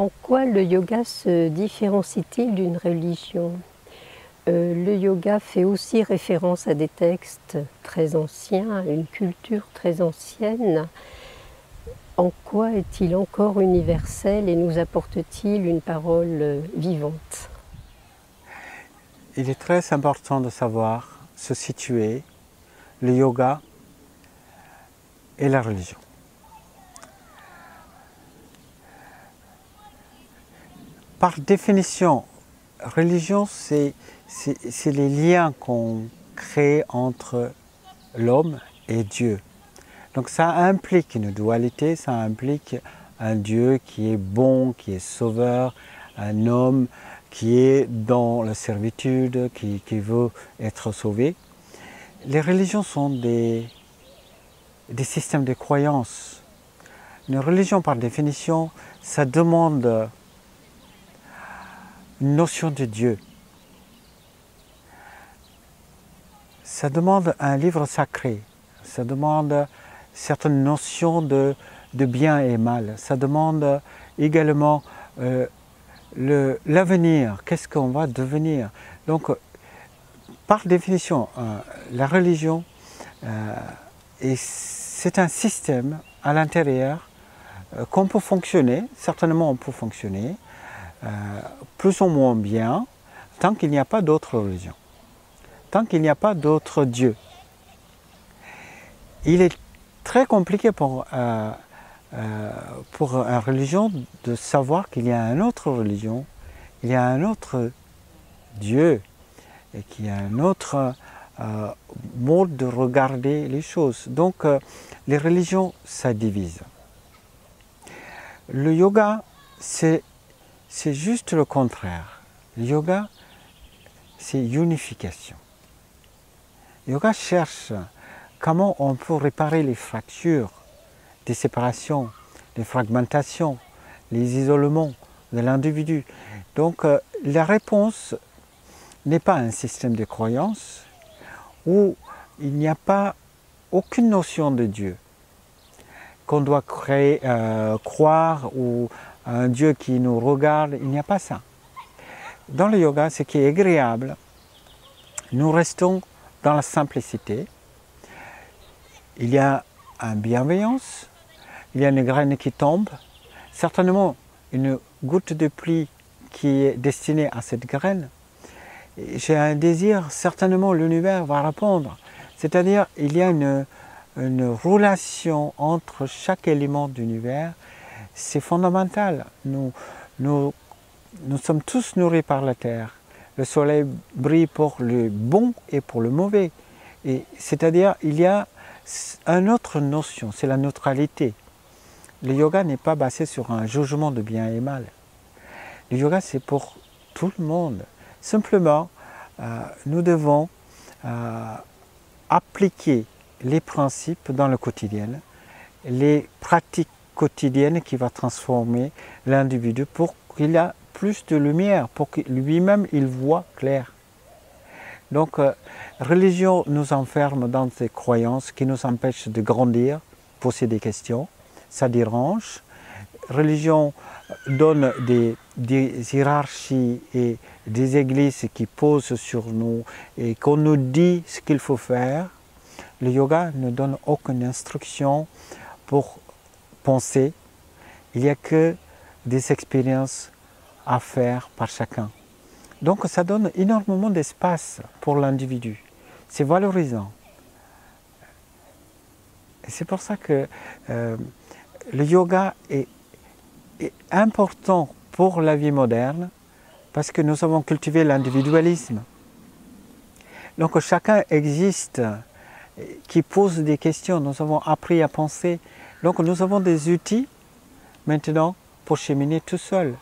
En quoi le yoga se différencie-t-il d'une religion? Le yoga fait aussi référence à des textes très anciens, à une culture très ancienne. En quoi est-il encore universel et nous apporte-t-il une parole vivante? Il est très important de savoir se situer le yoga et la religion. Par définition, religion, c'est les liens qu'on crée entre l'homme et Dieu. Donc ça implique une dualité, ça implique un Dieu qui est bon, qui est sauveur, un homme qui est dans la servitude, qui veut être sauvé. Les religions sont des systèmes de croyances. Une religion, par définition, ça demande une notion de Dieu. Ça demande un livre sacré. Ça demande certaines notions de bien et mal. Ça demande également l'avenir. Qu'est-ce qu'on va devenir? Donc, par définition, la religion, c'est un système à l'intérieur qu'on peut fonctionner. Certainement, on peut fonctionner plus ou moins bien tant qu'il n'y a pas d'autre religion, tant qu'il n'y a pas d'autre Dieu. Il est très compliqué pour une religion de savoir qu'il y a une autre religion, il y a un autre Dieu et qu'il y a un autre mode de regarder les choses. Donc les religions, ça divise. Le yoga, c'est juste le contraire. Le yoga, c'est unification. Le yoga cherche comment on peut réparer les fractures, les séparations, les fragmentations, les isolements de l'individu. Donc la réponse n'est pas un système de croyances où il n'y a pas aucune notion de Dieu, qu'on doit croire ou un Dieu qui nous regarde, il n'y a pas ça. Dans le yoga, ce qui est agréable, nous restons dans la simplicité. Il y a une bienveillance, il y a une graine qui tombe, certainement une goutte de pluie qui est destinée à cette graine. J'ai un désir, certainement l'univers va répondre. C'est-à-dire, il y a une relation entre chaque élément de l'univers. C'est fondamental. Nous sommes tous nourris par la terre. Le soleil brille pour le bon et pour le mauvais. C'est-à-dire, il y a une autre notion, c'est la neutralité. Le yoga n'est pas basé sur un jugement de bien et mal. Le yoga, c'est pour tout le monde. Simplement, nous devons appliquer les principes dans le quotidien, les pratiques quotidiennes qui vont transformer l'individu pour qu'il ait plus de lumière, pour que lui-même il voit clair. Donc, religion nous enferme dans des croyances qui nous empêchent de grandir, poser des questions, ça dérange. Religion donne des hiérarchies et des églises qui posent sur nous et qu'on nous dit ce qu'il faut faire. Le yoga ne donne aucune instruction pour penser. Il n'y a que des expériences à faire par chacun. Donc ça donne énormément d'espace pour l'individu. C'est valorisant. C'est pour ça que le yoga est important pour la vie moderne parce que nous avons cultivé l'individualisme. Donc chacun existe, qui pose des questions, nous avons appris à penser. Donc nous avons des outils maintenant pour cheminer tout seul.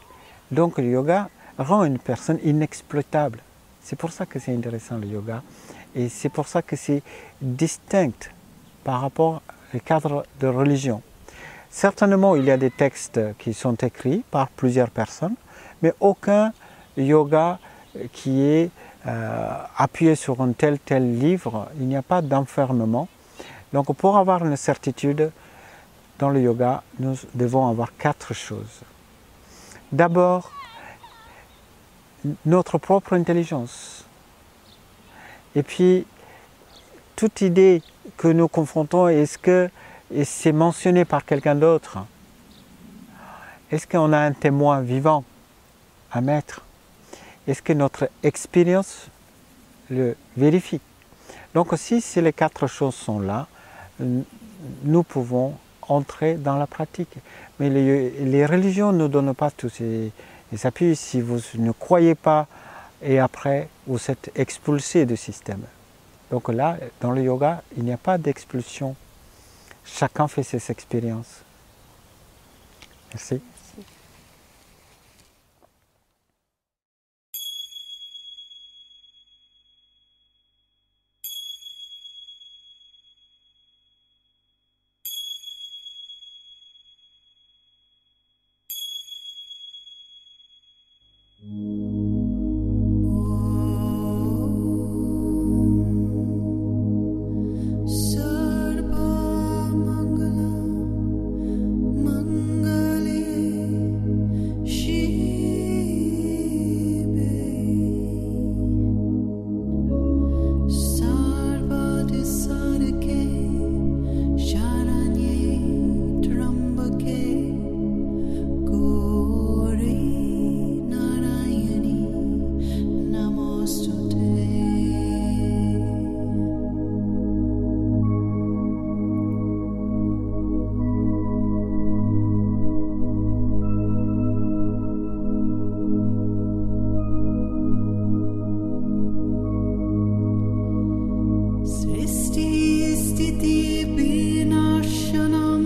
Donc le yoga rend une personne inexploitable. C'est pour ça que c'est intéressant le yoga et c'est pour ça que c'est distinct par rapport au cadre de religion. Certainement, il y a des textes qui sont écrits par plusieurs personnes, mais aucun yoga qui est appuyé sur un tel livre, il n'y a pas d'enfermement. Donc pour avoir une certitude dans le yoga, nous devons avoir 4 choses. d'abord notre propre intelligence. Et puis, toute idée que nous confrontons, est-ce que c'est mentionné par quelqu'un d'autre? Est-ce qu'on a un témoin vivant à mettre? Est-ce que notre expérience le vérifie? Donc si les 4 choses sont là, nous pouvons entrer dans la pratique. Mais les religions ne nous donnent pas tous ces appuis. Si vous ne croyez pas et après vous êtes expulsé du système. Donc là, dans le yoga, il n'y a pas d'expulsion. Chacun fait ses expériences. Merci. Sristi stiti vinashanam